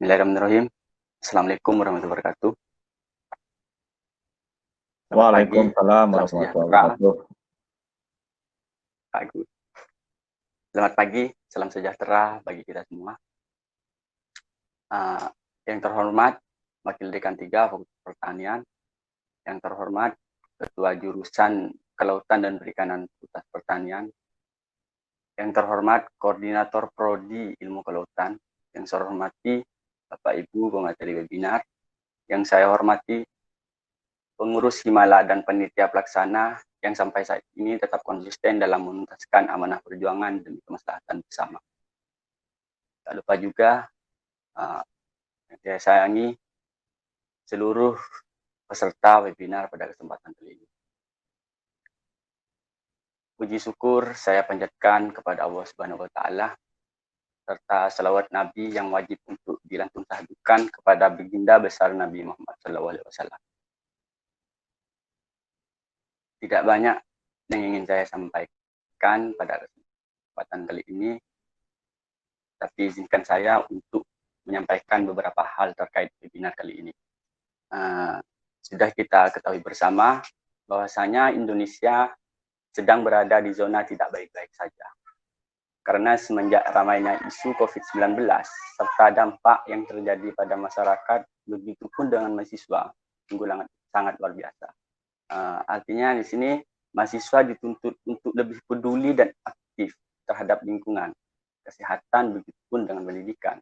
Bismillahirrahmanirrahim. Assalamualaikum warahmatullahi wabarakatuh. Selamat pagi, Waalaikumsalam salam warahmatullahi sejahtera. wabarakatuh. Pagi. Selamat pagi, salam sejahtera bagi kita semua. Yang terhormat, Wakil Dekan 3 Fakultas Pertanian. Yang terhormat, Ketua Jurusan Kelautan dan Perikanan Fakultas Pertanian. Yang terhormat, Koordinator Prodi Ilmu Kelautan. Yang saya hormati, Bapak Ibu pemateri webinar. Yang saya hormati, pengurus Himala dan panitia pelaksana yang sampai saat ini tetap konsisten dalam menuntaskan amanah perjuangan demi kemaslahatan bersama. Tak lupa juga yang saya sayangi seluruh peserta webinar pada kesempatan kali ini. Puji syukur saya panjatkan kepada Allah Subhanahu wa taala serta selawat Nabi yang wajib untuk dilantung tahdukan kepada baginda besar Nabi Muhammad SAW. Tidak banyak yang ingin saya sampaikan pada kesempatan kali ini, tapi izinkan saya untuk menyampaikan beberapa hal terkait webinar kali ini. Sudah kita ketahui bersama bahwasanya Indonesia sedang berada di zona tidak baik-baik saja. Karena semenjak ramainya isu COVID-19 serta dampak yang terjadi pada masyarakat, begitupun dengan mahasiswa, sangat luar biasa. Artinya di sini mahasiswa dituntut untuk lebih peduli dan aktif terhadap lingkungan, kesehatan, begitupun dengan pendidikan.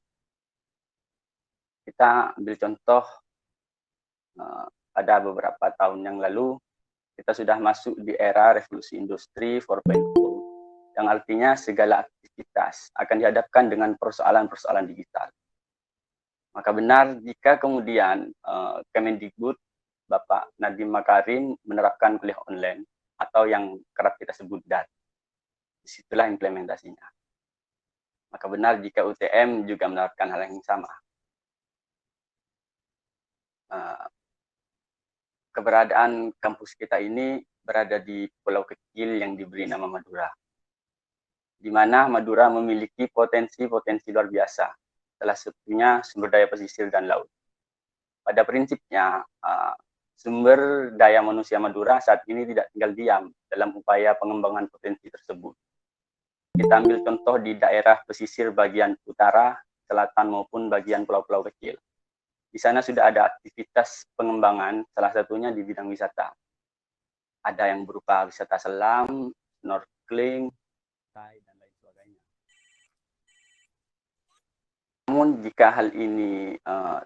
Kita ambil contoh pada beberapa tahun yang lalu, kita sudah masuk di era revolusi industri 4.0, yang artinya segala aktivitas akan dihadapkan dengan persoalan-persoalan digital. Maka benar jika kemudian Kemendikbud Bapak Nadiem Makarim menerapkan kuliah online atau yang kerap kita sebut DAT. Disitulah implementasinya. Maka benar jika UTM juga menerapkan hal yang sama. Keberadaan kampus kita ini berada di pulau kecil yang diberi nama Madura, di mana Madura memiliki potensi-potensi luar biasa, salah satunya sumber daya pesisir dan laut. Pada prinsipnya, sumber daya manusia Madura saat ini tidak tinggal diam dalam upaya pengembangan potensi tersebut. Kita ambil contoh di daerah pesisir bagian utara, selatan maupun bagian pulau-pulau kecil. Di sana sudah ada aktivitas pengembangan, salah satunya di bidang wisata. Ada yang berupa wisata selam, snorkeling, dan lain sebagainya. Namun jika hal ini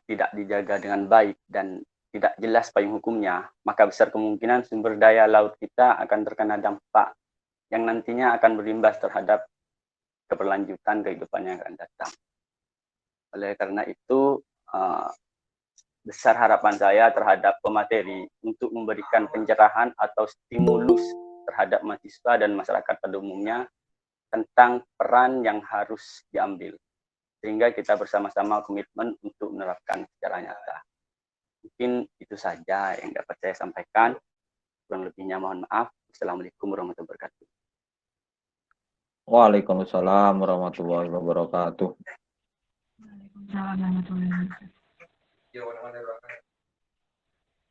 tidak dijaga dengan baik dan tidak jelas payung hukumnya, maka besar kemungkinan sumber daya laut kita akan terkena dampak yang nantinya akan berimbas terhadap keberlanjutan kehidupan yang akan datang. Oleh karena itu, besar harapan saya terhadap pemateri untuk memberikan pencerahan atau stimulus terhadap mahasiswa dan masyarakat pada umumnya tentang peran yang harus diambil, sehingga kita bersama-sama komitmen untuk menerapkan secara nyata. Mungkin itu saja yang dapat saya sampaikan. Kurang lebihnya mohon maaf. Assalamualaikum warahmatullahi wabarakatuh. Waalaikumsalam warahmatullahi wabarakatuh. Waalaikumsalam warahmatullahi wabarakatuh.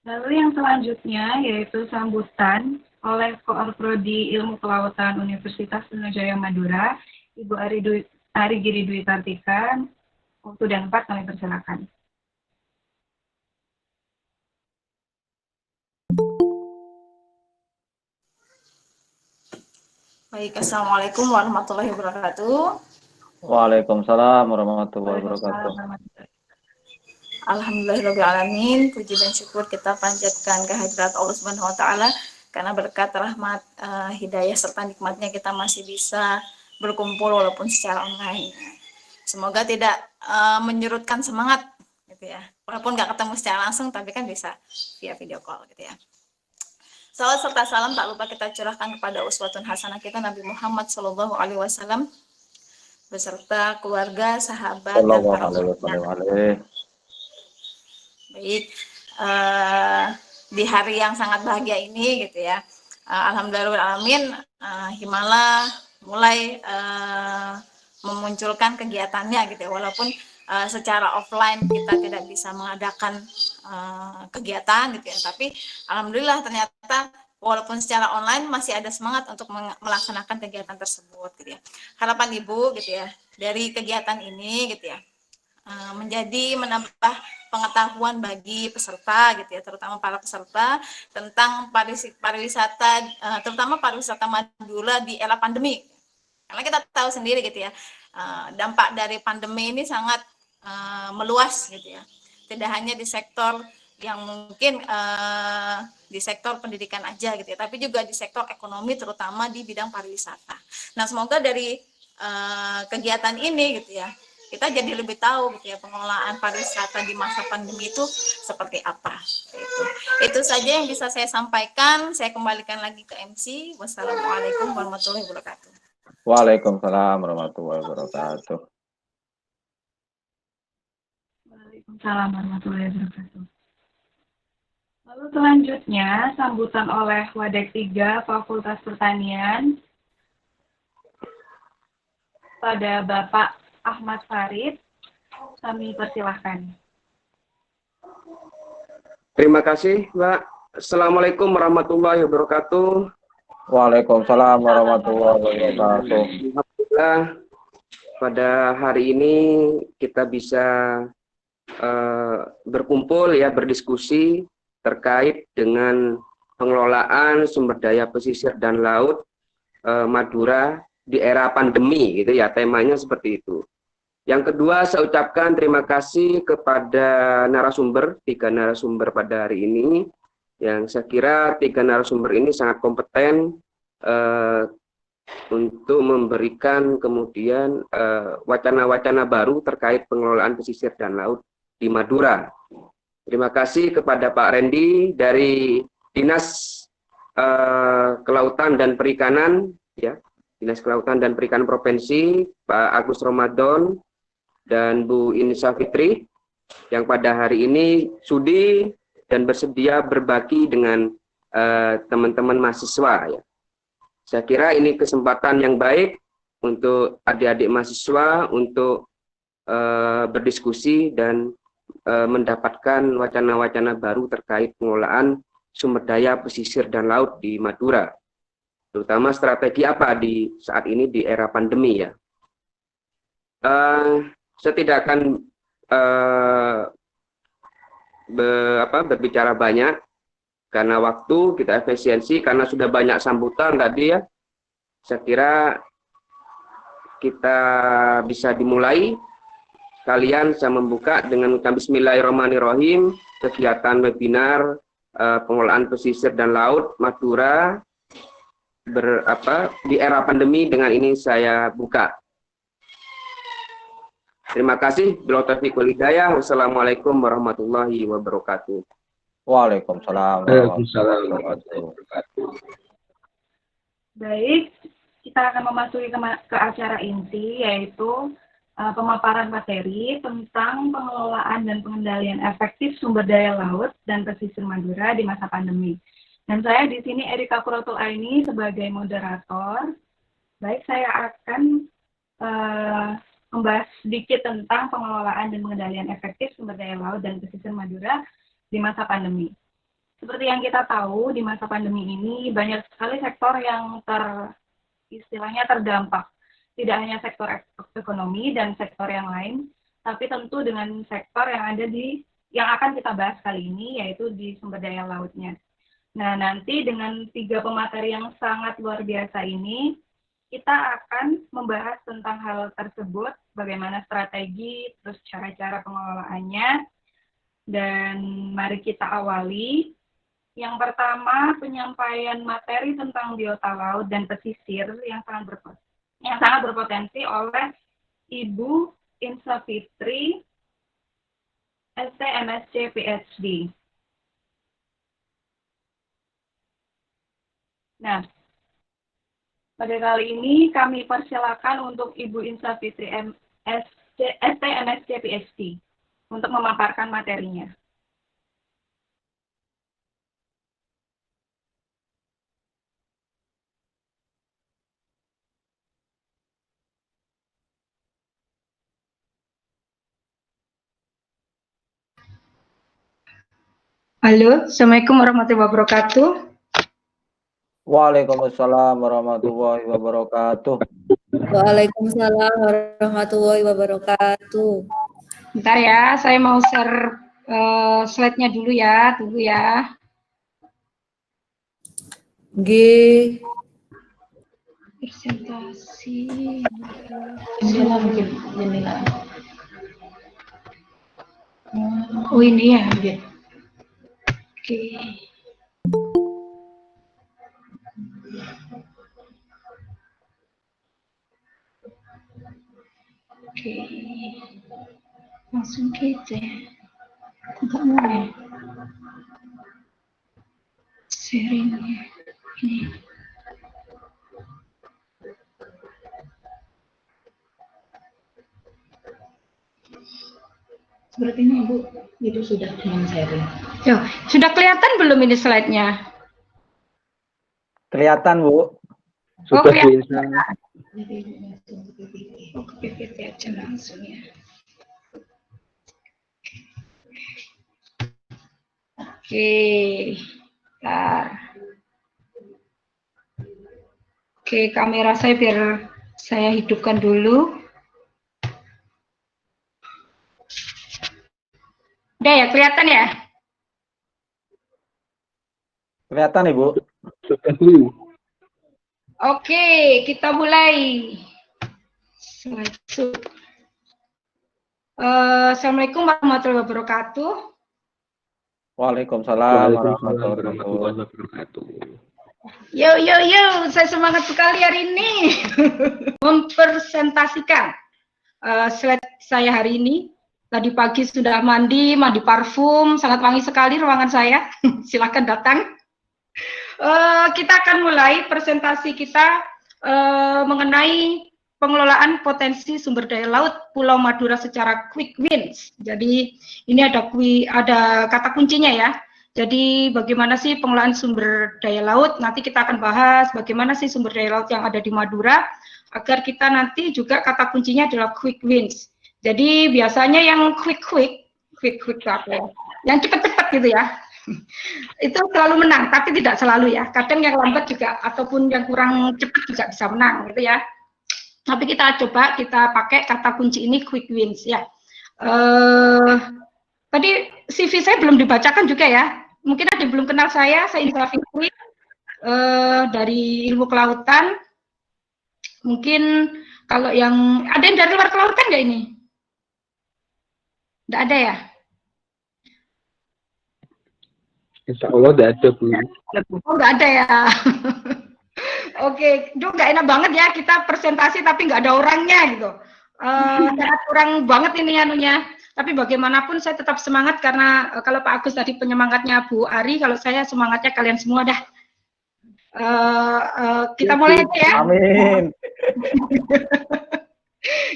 Lalu yang selanjutnya yaitu sambutan oleh Koor Prodi Ilmu Kelautan Universitas Sriwijaya Madura, Ibu Ari Giri Dwi Kartika. Waktu dan 4 kami persilakan. Baik, Assalamualaikum warahmatullahi wabarakatuh. Waalaikumsalam warahmatullahi wabarakatuh. Alhamdulillahirrahmanirrahim. Puji dan syukur kita panjatkan kehadirat Allah Subhanahu wa taala karena berkat rahmat, hidayah serta nikmatnya kita masih bisa berkumpul walaupun secara online. Semoga tidak menyurutkan semangat gitu ya. Walaupun nggak ketemu secara langsung tapi kan bisa via video call gitu ya. Salawat serta salam tak lupa kita curahkan kepada uswatun hasanah kita Nabi Muhammad SAW beserta keluarga, sahabat, dan para ulama. Baik, di hari yang sangat bahagia ini gitu ya, alhamdulillahirrahmanirrahim, Himala mulai memunculkan kegiatannya gitu ya, walaupun secara offline kita tidak bisa mengadakan kegiatan gitu ya, tapi alhamdulillah ternyata walaupun secara online masih ada semangat untuk melaksanakan kegiatan tersebut gitu ya. Harapan Ibu gitu ya dari kegiatan ini gitu ya menjadi menambah pengetahuan bagi peserta gitu ya, terutama para peserta tentang pariwisata, terutama pariwisata Madura di era pandemi. Karena kita tahu sendiri gitu ya, dampak dari pandemi ini sangat meluas gitu ya. Tidak hanya di sektor yang mungkin di sektor pendidikan aja gitu ya, tapi juga di sektor ekonomi terutama di bidang pariwisata. Nah, semoga dari kegiatan ini gitu ya, kita jadi lebih tahu gitu ya pengelolaan pariwisata di masa pandemi itu seperti apa. Itu saja yang bisa saya sampaikan. Saya kembalikan lagi ke MC. Wassalamualaikum warahmatullahi wabarakatuh. Waalaikumsalam warahmatullahi wabarakatuh. Waalaikumsalam warahmatullahi wabarakatuh. Lalu selanjutnya sambutan oleh Wadek 3 Fakultas Pertanian pada Bapak Ahmad Farid. Kami persilahkan. Terima kasih, Mbak. Assalamualaikum warahmatullahi wabarakatuh. Waalaikumsalam warahmatullahi wabarakatuh. Alhamdulillah, pada hari ini kita bisa berkumpul ya, berdiskusi terkait dengan pengelolaan sumber daya pesisir dan laut Madura di era pandemi gitu ya, temanya seperti itu. Yang kedua, saya ucapkan terima kasih kepada narasumber, 3 narasumber pada hari ini, yang saya kira 3 narasumber ini sangat kompeten untuk memberikan kemudian wacana-wacana baru terkait pengelolaan pesisir dan laut di Madura. Terima kasih kepada Pak Randy dari Dinas Kelautan dan Perikanan, ya, Dinas Kelautan dan Perikanan Provinsi, Pak Agus Ramadan dan Bu Inisa Fitri, yang pada hari ini sudi dan bersedia berbagi dengan teman-teman mahasiswa. Ya. Saya kira ini kesempatan yang baik untuk adik-adik mahasiswa untuk berdiskusi dan mendapatkan wacana-wacana baru terkait pengelolaan sumber daya pesisir dan laut di Madura, terutama strategi apa di saat ini di era pandemi ya. Saya tidak akan berbicara banyak karena waktu kita efisiensi, karena sudah banyak sambutan tadi ya. Saya kira kita bisa dimulai. Kalian saya membuka dengan ucapan Bismillahirrahmanirrahim, kegiatan webinar pengelolaan pesisir dan laut Madura di era pandemi. Dengan ini saya buka. Terima kasih. Bila taufiq wal hidayah. Wassalamualaikum warahmatullahi wabarakatuh. Waalaikumsalam warahmatullahi wabarakatuh. Baik, kita akan memasuki ke acara inti, yaitu pemaparan materi tentang pengelolaan dan pengendalian efektif sumber daya laut dan pesisir Madura di masa pandemi. Dan saya di sini Erika Quratul Aini sebagai moderator. Baik, saya akan membahas sedikit tentang pengelolaan dan pengendalian efektif sumber daya laut dan pesisir Madura di masa pandemi. Seperti yang kita tahu, di masa pandemi ini banyak sekali sektor yang istilahnya terdampak. Tidak hanya sektor ekonomi dan sektor yang lain, tapi tentu dengan sektor yang akan kita bahas kali ini, yaitu di sumber daya lautnya. Nah, nanti dengan 3 pemateri yang sangat luar biasa ini, kita akan membahas tentang hal tersebut, bagaimana strategi, terus cara-cara pengelolaannya, dan mari kita awali. Yang pertama, penyampaian materi tentang biota laut dan pesisir yang sangat berpotensi oleh Ibu Insa Fitri, ST MSc PhD. Nah, pada kali ini kami persilakan untuk Ibu Insa Fitri ST MSc PhD untuk memaparkan materinya. Halo, Assalamualaikum warahmatullahi wabarakatuh. Waalaikumsalam warahmatullahi wabarakatuh. Waalaikumsalam warahmatullahi wabarakatuh. Bentar ya, saya mau share slide-nya dulu ya, tunggu ya. G. Presentasi. Jendela. Oh ini ya. Oke. Oke. Langsung gitu ya. Enggak mau ya. Sharingnya. Ini. Sepertinya Ibu itu sudah dengan sharing. Yo, sudah kelihatan belum ini slide-nya? Kelihatan, Bu. Sudah kelihatan. Oh, ke PPT aja langsung ya. Oke. Bentar. Oke, kamera saya biar saya hidupkan dulu. Udah ya, kelihatan ya? Kelihatan, Ibu. Oke, kita mulai. Assalamualaikum warahmatullahi wabarakatuh. Waalaikumsalam warahmatullahi wabarakatuh. Yo, saya semangat sekali hari ini mempresentasikan slide saya hari ini. Tadi pagi sudah mandi parfum, sangat wangi sekali ruangan saya. Silakan datang. Kita akan mulai presentasi kita mengenai pengelolaan potensi sumber daya laut Pulau Madura secara quick wins. Jadi ini ada kata kuncinya ya. Jadi bagaimana sih pengelolaan sumber daya laut? Nanti kita akan bahas bagaimana sih sumber daya laut yang ada di Madura agar kita nanti juga kata kuncinya adalah quick wins. Jadi biasanya yang quick apa? Yang cepat-cepat gitu ya. Itu selalu menang, tapi tidak selalu ya. Kadang yang lambat juga ataupun yang kurang cepat juga bisa menang gitu ya. Tapi kita coba kita pakai kata kunci ini quick wins ya. Tadi CV saya belum dibacakan juga ya. Mungkin ada yang belum kenal saya Indra Fikri dari Ilmu Kelautan. Mungkin kalau yang ada yang dari luar kelautan nggak ini? Nggak ada ya? Insya Allah nggak ada, Bu. Oh, nggak ada ya. Oke, itu nggak enak banget ya kita presentasi tapi nggak ada orangnya gitu. Sangat kurang banget ini anunya. Tapi bagaimanapun saya tetap semangat karena kalau Pak Agus tadi penyemangatnya Bu Ari, kalau saya semangatnya kalian semua dah. Kita mulai aja ya. Amin.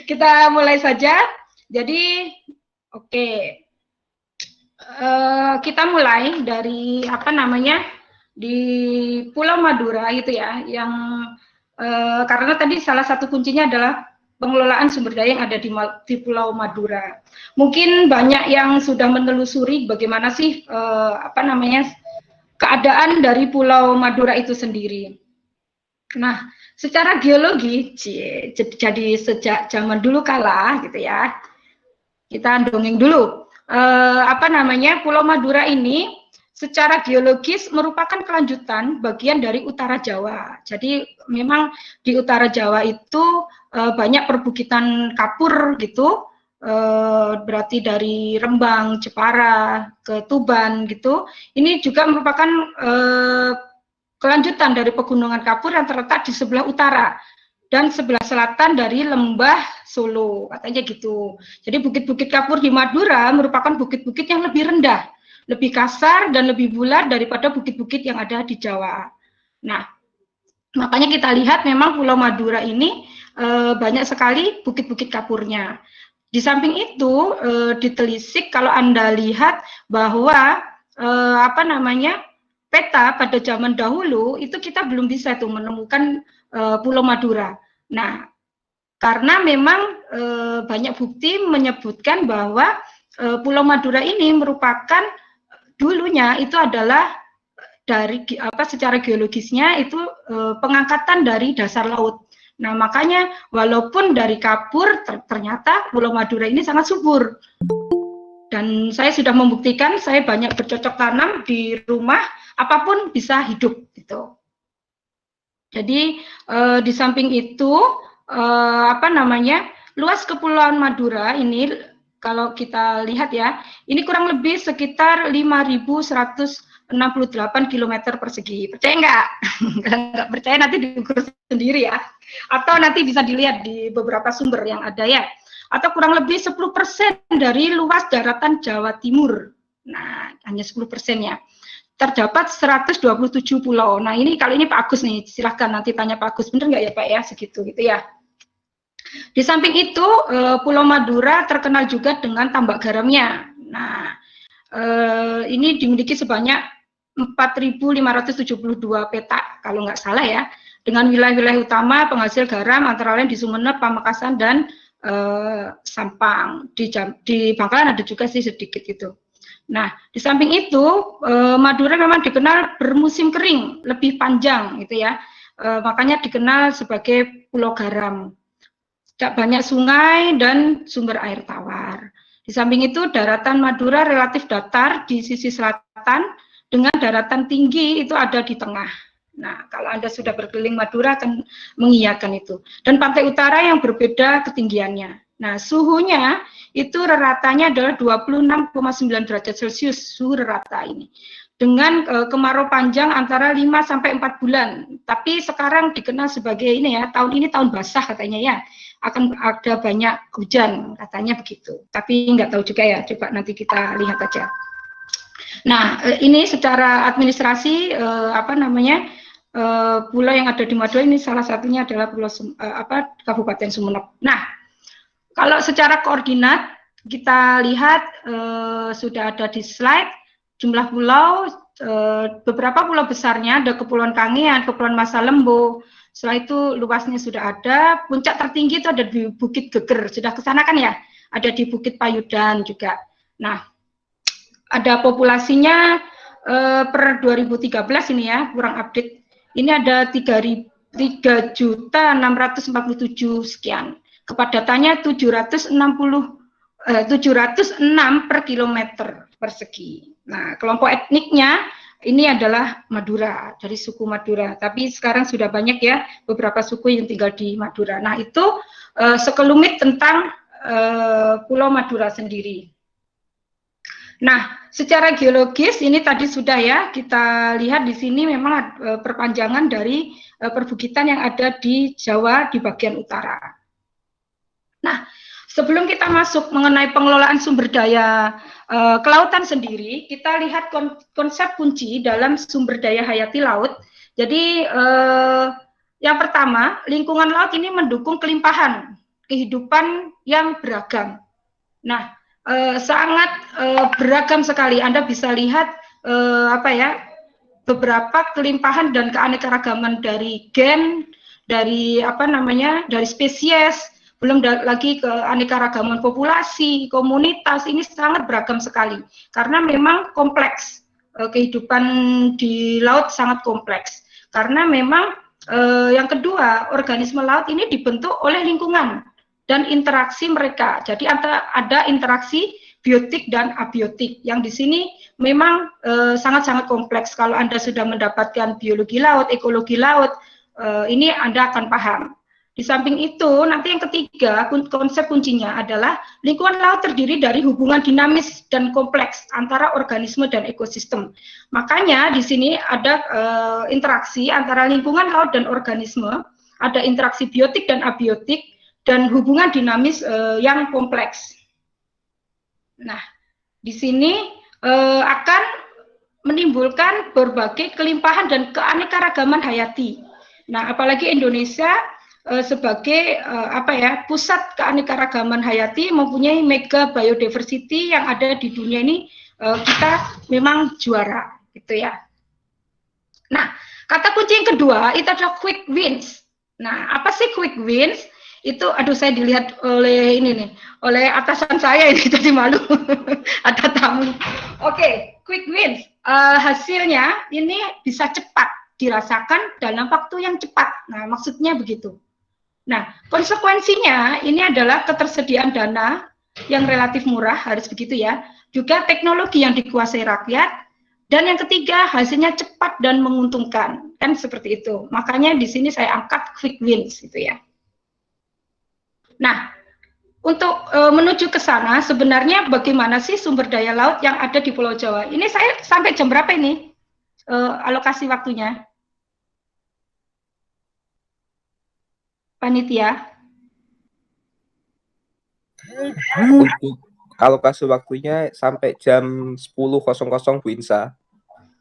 Kita mulai saja. Jadi, oke. Kita mulai dari di Pulau Madura itu ya, yang karena tadi salah satu kuncinya adalah pengelolaan sumber daya yang ada di Pulau Madura. Mungkin banyak yang sudah menelusuri bagaimana sih keadaan dari Pulau Madura itu sendiri. Nah, secara geologi, jadi sejak zaman dulu kala gitu ya, kita dongeng dulu. Pulau Madura ini secara geologis merupakan kelanjutan bagian dari utara Jawa. Jadi memang di utara Jawa itu banyak perbukitan kapur gitu, berarti dari Rembang, Jepara, ke Tuban gitu. Ini juga merupakan kelanjutan dari pegunungan kapur yang terletak di sebelah utara dan sebelah selatan dari lembah Solo, katanya gitu. Jadi bukit-bukit kapur di Madura merupakan bukit-bukit yang lebih rendah, lebih kasar dan lebih bulat daripada bukit-bukit yang ada di Jawa. Nah, makanya kita lihat memang Pulau Madura ini banyak sekali bukit-bukit kapurnya. Di samping itu, ditelisik kalau Anda lihat bahwa peta pada zaman dahulu itu kita belum bisa tuh menemukan Pulau Madura. Nah, karena memang banyak bukti menyebutkan bahwa Pulau Madura ini merupakan dulunya itu adalah dari secara geologisnya itu pengangkatan dari dasar laut. Nah, makanya walaupun dari kapur ternyata Pulau Madura ini sangat subur. Dan saya sudah membuktikan, saya banyak bercocok tanam di rumah, apapun bisa hidup gitu. Jadi di samping itu luas Kepulauan Madura ini kalau kita lihat ya, ini kurang lebih sekitar 5.168 km persegi. Percaya nggak? Nggak percaya nanti diukur sendiri ya. Atau nanti bisa dilihat di beberapa sumber yang ada ya. Atau kurang lebih 10% dari luas daratan Jawa Timur. Nah, hanya 10%-nya. Terdapat 127 pulau. Nah, ini kali ini Pak Agus nih, silahkan nanti tanya Pak Agus, bener nggak ya Pak ya, segitu gitu ya. Di samping itu, Pulau Madura terkenal juga dengan tambak garamnya. Nah, ini dimiliki sebanyak 4.572 petak, kalau nggak salah ya, dengan wilayah-wilayah utama penghasil garam antara lain di Sumeneb, Pamekasan, dan Sampang. Di Bangkalan ada juga sih sedikit gitu. Nah, di samping itu Madura memang dikenal bermusim kering lebih panjang gitu ya. Makanya dikenal sebagai Pulau Garam. Tidak banyak sungai dan sumber air tawar. Di samping itu daratan Madura relatif datar di sisi selatan dengan daratan tinggi itu ada di tengah. Nah, kalau Anda sudah berkeliling Madura akan mengiyakan itu. Dan pantai utara yang berbeda ketinggiannya. Nah, suhunya itu reratanya adalah 26,9 derajat Celcius, suhu rata ini. Dengan kemarau panjang antara 5 sampai 4 bulan. Tapi sekarang dikenal sebagai ini ya, tahun ini tahun basah katanya ya. Akan ada banyak hujan, katanya begitu. Tapi nggak tahu juga ya, coba nanti kita lihat aja. Nah, ini secara administrasi pulau yang ada di Madura ini salah satunya adalah Pulau Kabupaten Sumeneb. Nah, kalau secara koordinat kita lihat sudah ada di slide jumlah pulau, beberapa pulau besarnya ada Kepulauan Kangean, Kepulauan Masa Lembo. Setelah itu luasnya sudah ada. Puncak tertinggi itu ada di Bukit Geger. Sudah ke sana kan ya? Ada di Bukit Payudan juga. Nah, ada populasinya per 2013 ini ya, kurang update. Ini ada 3.647 sekian. Kepadatannya 706 per kilometer persegi. Nah, kelompok etniknya ini adalah Madura, dari suku Madura. Tapi sekarang sudah banyak ya beberapa suku yang tinggal di Madura. Nah, itu sekelumit tentang Pulau Madura sendiri. Nah, secara geologis ini tadi sudah ya kita lihat di sini memang perpanjangan dari perbukitan yang ada di Jawa di bagian utara. Nah, sebelum kita masuk mengenai pengelolaan sumber daya kelautan sendiri, kita lihat konsep kunci dalam sumber daya hayati laut. Jadi yang pertama, lingkungan laut ini mendukung kelimpahan kehidupan yang beragam. Nah, sangat beragam sekali. Anda bisa lihat beberapa kelimpahan dan keanekaragaman dari gen, dari dari spesies, belum lagi keanekaragaman populasi, komunitas, ini sangat beragam sekali. Karena memang kompleks, kehidupan di laut sangat kompleks. Karena memang yang kedua, organisme laut ini dibentuk oleh lingkungan dan interaksi mereka. Jadi ada interaksi biotik dan abiotik yang di sini memang sangat-sangat kompleks. Kalau Anda sudah mendapatkan biologi laut, ekologi laut, ini Anda akan paham. Di samping itu, nanti yang ketiga, konsep kuncinya adalah lingkungan laut terdiri dari hubungan dinamis dan kompleks antara organisme dan ekosistem. Makanya di sini ada interaksi antara lingkungan laut dan organisme, ada interaksi biotik dan abiotik, dan hubungan dinamis yang kompleks. Nah, di sini akan menimbulkan berbagai kelimpahan dan keanekaragaman hayati. Nah, apalagi Indonesia sebagai pusat keanekaragaman hayati mempunyai mega biodiversity yang ada di dunia ini, kita memang juara, gitu ya. Nah, kata kunci yang kedua itu adalah quick wins. Nah, apa sih quick wins? Itu aduh saya dilihat oleh ini nih, oleh atasan saya ini tadi malu. Ada tamu. Oke, quick wins. Hasilnya ini bisa cepat dirasakan dalam waktu yang cepat. Nah, maksudnya begitu. Nah, konsekuensinya ini adalah ketersediaan dana yang relatif murah, harus begitu ya. Juga teknologi yang dikuasai rakyat. Dan yang ketiga, hasilnya cepat dan menguntungkan. Kan seperti itu. Makanya di sini saya angkat quick wins gitu ya. Nah, untuk menuju ke sana, sebenarnya bagaimana sih sumber daya laut yang ada di Pulau Jawa? Ini saya sampai jam berapa ini alokasi waktunya? Panitia? Untuk alokasi waktunya sampai jam 10.00 Bu Insa.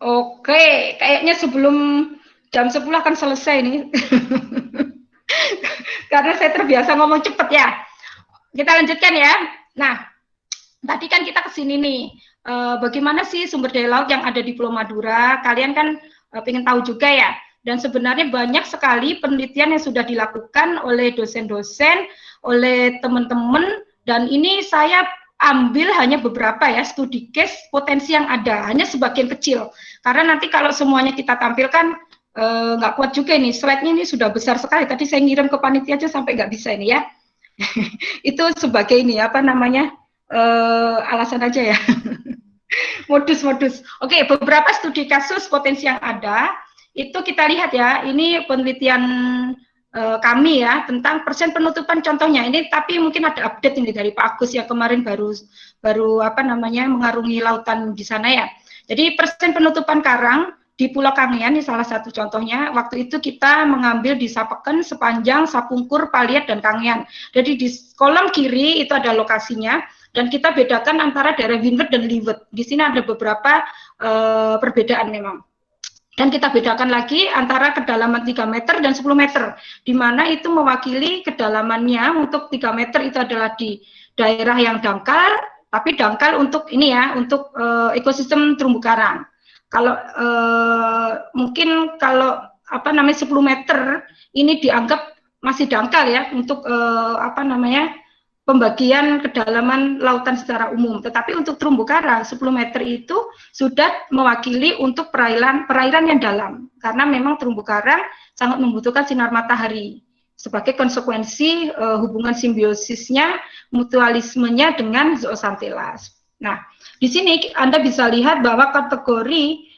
Oke, kayaknya sebelum jam 10 akan selesai nih. Karena saya terbiasa ngomong cepet ya. Kita lanjutkan ya. Nah, tadi kan kita kesini nih. Bagaimana sih sumber daya laut yang ada di Pulau Madura? Kalian kan pengen tahu juga ya. Dan sebenarnya banyak sekali penelitian yang sudah dilakukan oleh dosen-dosen, oleh teman-teman. Dan ini saya ambil hanya beberapa ya, studi case potensi yang ada. Hanya sebagian kecil. Karena nanti kalau semuanya kita tampilkan, nggak kuat juga ini. Slide-nya ini sudah besar sekali. Tadi saya ngirim ke panitia aja sampai nggak bisa ini ya. Itu sebagai ini apa namanya alasan aja ya. Modus-modus. Oke, beberapa studi kasus potensi yang ada itu kita lihat ya. Ini penelitian kami ya tentang persen penutupan contohnya ini, tapi mungkin ada update ini dari Pak Agus yang kemarin baru apa namanya mengarungi lautan di sana ya. Jadi persen penutupan karang di Pulau Kangean ini salah satu contohnya. Waktu itu kita mengambil di Sapeken, Sepanjang, Sapungkur, Paliat, dan Kangean. Jadi di kolom kiri itu ada lokasinya, dan kita bedakan antara daerah Windward dan Leeward. Di sini ada beberapa perbedaan memang. Dan kita bedakan lagi antara kedalaman 3 meter dan 10 meter, di mana itu mewakili kedalamannya untuk 3 meter itu adalah di daerah yang dangkal, tapi dangkal untuk ini ya, untuk ekosistem terumbu karang. Kalau mungkin kalau apa namanya 10 meter ini dianggap masih dangkal ya untuk apa namanya pembagian kedalaman lautan secara umum. Tetapi untuk terumbu karang 10 meter itu sudah mewakili untuk perairan yang dalam, karena memang terumbu karang sangat membutuhkan sinar matahari sebagai konsekuensi hubungan simbiosisnya, mutualismenya dengan zooxanthelas. Nah, di sini Anda bisa lihat bahwa kategori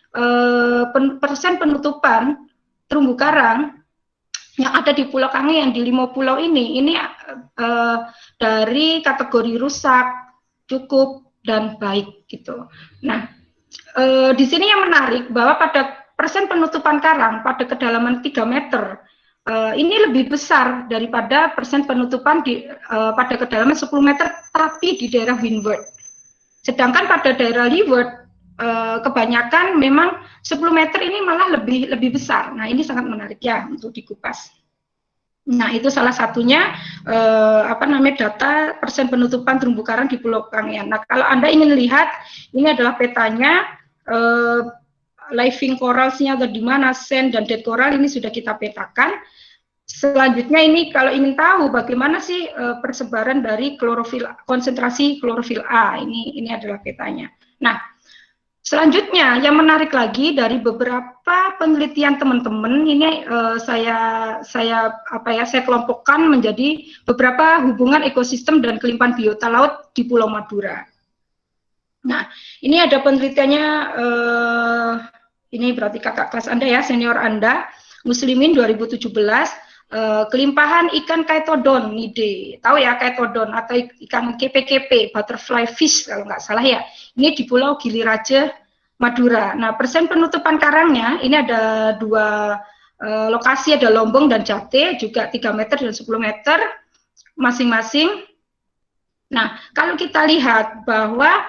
persen penutupan terumbu karang yang ada di Pulau Kangean di 5 pulau ini dari kategori rusak, cukup, dan baik gitu. Nah, di sini yang menarik bahwa pada persen penutupan karang pada kedalaman 3 meter ini lebih besar daripada persen penutupan pada kedalaman 10 meter tapi di daerah Windward. Sedangkan pada daerah Leeward kebanyakan memang 10 meter ini malah lebih besar. Nah, ini sangat menarik ya untuk dikupas. Nah, itu salah satunya apa namanya data persen penutupan terumbu karang di Pulau Kangean. Nah, kalau Anda ingin lihat, ini adalah petanya living corals-nya ada di mana, sand dan dead coral ini sudah kita petakan. Selanjutnya ini kalau ingin tahu bagaimana sih persebaran dari klorofil, konsentrasi klorofil A, ini adalah petanya. Nah, selanjutnya yang menarik lagi dari beberapa penelitian teman-teman ini saya kelompokkan menjadi beberapa hubungan ekosistem dan kelimpahan biota laut di Pulau Madura. Nah, ini ada penelitiannya, ini berarti kakak kelas Anda ya, senior Anda, Muslimin 2017, kelimpahan ikan Chaetodon nide, tahu ya Chaetodon atau ikan KPKP, butterfly fish kalau nggak salah ya, ini di Pulau Gili Raja, Madura. Nah, persen penutupan karangnya ini ada 2 lokasi, ada Lombong dan Jate, juga 3 meter dan 10 meter masing-masing. Nah, kalau kita lihat bahwa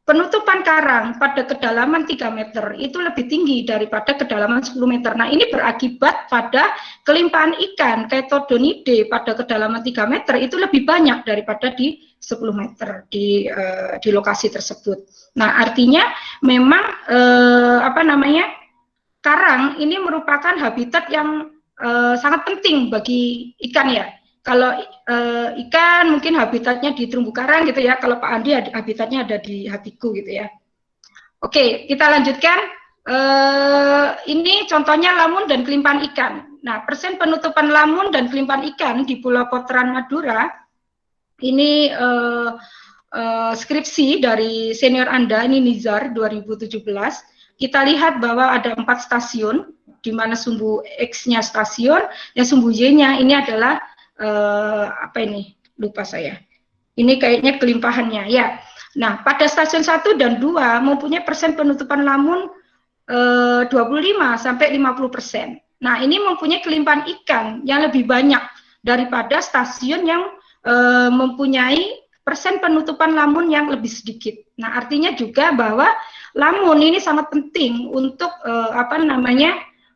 penutupan karang pada kedalaman 3 meter itu lebih tinggi daripada kedalaman 10 meter. Nah, ini berakibat pada kelimpahan ikan Chaetodonide pada kedalaman 3 meter itu lebih banyak daripada di 10 meter di lokasi tersebut. Nah, artinya memang apa namanya karang ini merupakan habitat yang sangat penting bagi ikan ya. Kalau ikan mungkin habitatnya di terumbu karang gitu ya. Kalau Pak Andi habitatnya ada di Hatiku gitu ya. Oke, kita lanjutkan. Ini contohnya lamun dan kelimpahan ikan. Nah, persen penutupan lamun dan kelimpahan ikan di Pulau Kotoran Madura ini skripsi dari senior Anda, ini Nizar 2017. Kita lihat bahwa ada 4 stasiun, di mana sumbu X-nya stasiun, yang sumbu Y-nya ini adalah apa ini? Lupa saya. Ini kayaknya kelimpahannya ya. Nah, pada stasiun 1 dan 2 mempunyai persen penutupan lamun 25 sampai 50%. Nah, ini mempunyai kelimpahan ikan yang lebih banyak daripada stasiun yang mempunyai persen penutupan lamun yang lebih sedikit. Nah, artinya juga bahwa lamun ini sangat penting untuk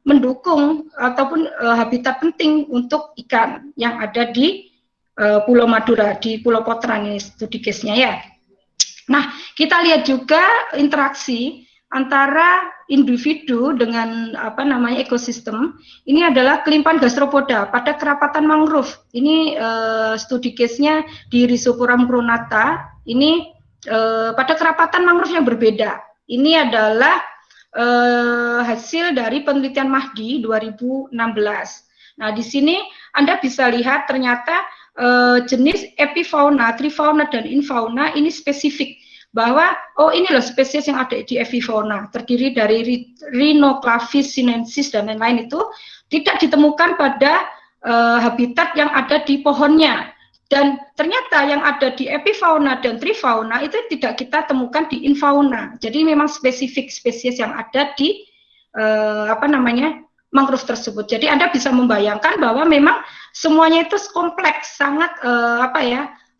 mendukung ataupun habitat penting untuk ikan yang ada di Pulau Madura, di Pulau Kotoran ini studi case-nya ya. Nah, kita lihat juga interaksi antara individu dengan ekosistem. Ini adalah kelimpahan gastropoda pada kerapatan mangrove. Ini studi case-nya di Rhizophora mucronata. Ini pada kerapatan mangrove yang berbeda. Ini adalah hasil dari penelitian Mahdi 2016. Nah, di sini Anda bisa lihat ternyata jenis epifauna, trifauna, dan infauna ini spesifik. Bahwa, ini loh spesies yang ada di epifauna, terdiri dari Rhinoclavis sinensis dan lain-lain itu tidak ditemukan pada habitat yang ada di pohonnya. Dan ternyata yang ada di epifauna dan trifauna itu tidak kita temukan di infauna. Jadi memang spesifik spesies yang ada di mangrove tersebut. Jadi Anda bisa membayangkan bahwa memang semuanya itu kompleks, sangat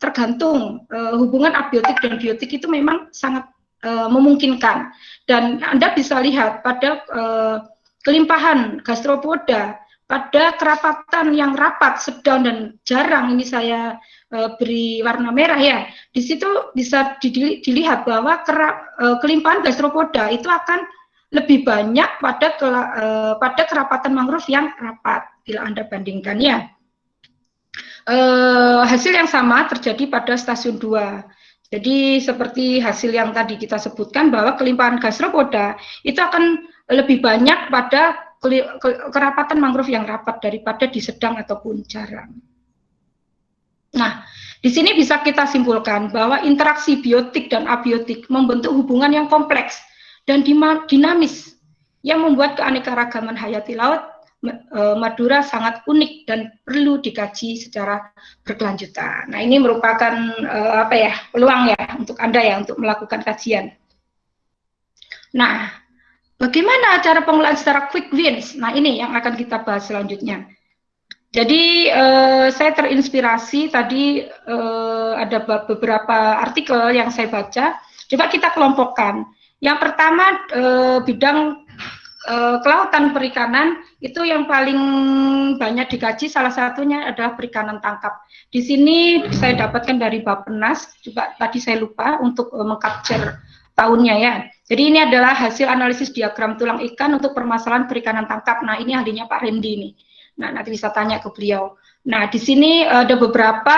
tergantung hubungan abiotik dan biotik itu memang sangat memungkinkan. Dan Anda bisa lihat pada kelimpahan gastropoda, pada kerapatan yang rapat, sedang, dan jarang, ini saya beri warna merah ya, di situ bisa dilihat bahwa kelimpahan gastropoda itu akan lebih banyak pada kerapatan mangrove yang rapat, bila Anda bandingkan ya. Hasil yang sama terjadi pada stasiun 2. Jadi seperti hasil yang tadi kita sebutkan bahwa kelimpahan gastropoda itu akan lebih banyak pada kerapatan mangrove yang rapat daripada di sedang ataupun jarang. Nah, di sini bisa kita simpulkan bahwa interaksi biotik dan abiotik membentuk hubungan yang kompleks dan dinamis yang membuat keanekaragaman hayati laut Madura sangat unik dan perlu dikaji secara berkelanjutan. Nah, ini merupakan peluang ya untuk Anda ya untuk melakukan kajian. Nah, bagaimana cara pengelolaan secara quick wins? Nah, ini yang akan kita bahas selanjutnya. Jadi saya terinspirasi tadi ada beberapa artikel yang saya baca. Coba kita kelompokkan. Yang pertama bidang kelautan perikanan itu yang paling banyak dikaji, salah satunya adalah perikanan tangkap. Di sini saya dapatkan dari Bappenas, juga tadi saya lupa untuk mengcapture tahunnya ya. Jadi ini adalah hasil analisis diagram tulang ikan untuk permasalahan perikanan tangkap. Nah, ini ahlinya Pak Randy nih. Nah, nanti bisa tanya ke beliau. Nah, di sini ada beberapa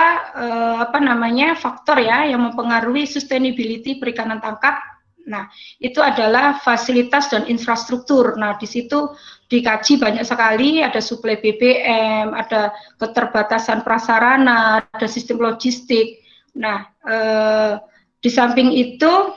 faktor ya yang mempengaruhi sustainability perikanan tangkap. Nah, itu adalah fasilitas dan infrastruktur. Nah, di situ dikaji banyak sekali, ada suplai BBM, ada keterbatasan prasarana, ada sistem logistik. Nah, di samping itu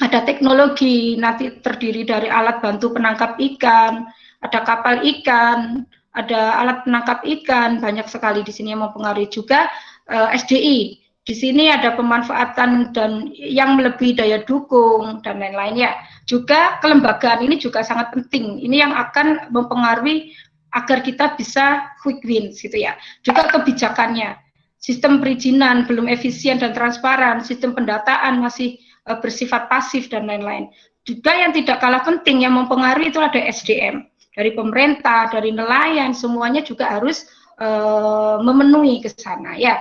ada teknologi, nanti terdiri dari alat bantu penangkap ikan, ada kapal ikan, ada alat penangkap ikan, banyak sekali di sini yang mempengaruhi juga SDI. Di sini ada pemanfaatan dan yang melebihi daya dukung dan lain-lain ya. Juga kelembagaan ini juga sangat penting. Ini yang akan mempengaruhi agar kita bisa quick wins gitu ya. Juga kebijakannya. Sistem perizinan belum efisien dan transparan, sistem pendataan masih bersifat pasif dan lain-lain. Juga yang tidak kalah penting yang mempengaruhi itu ada SDM. Dari pemerintah, dari nelayan, semuanya juga harus memenuhi ke sana ya.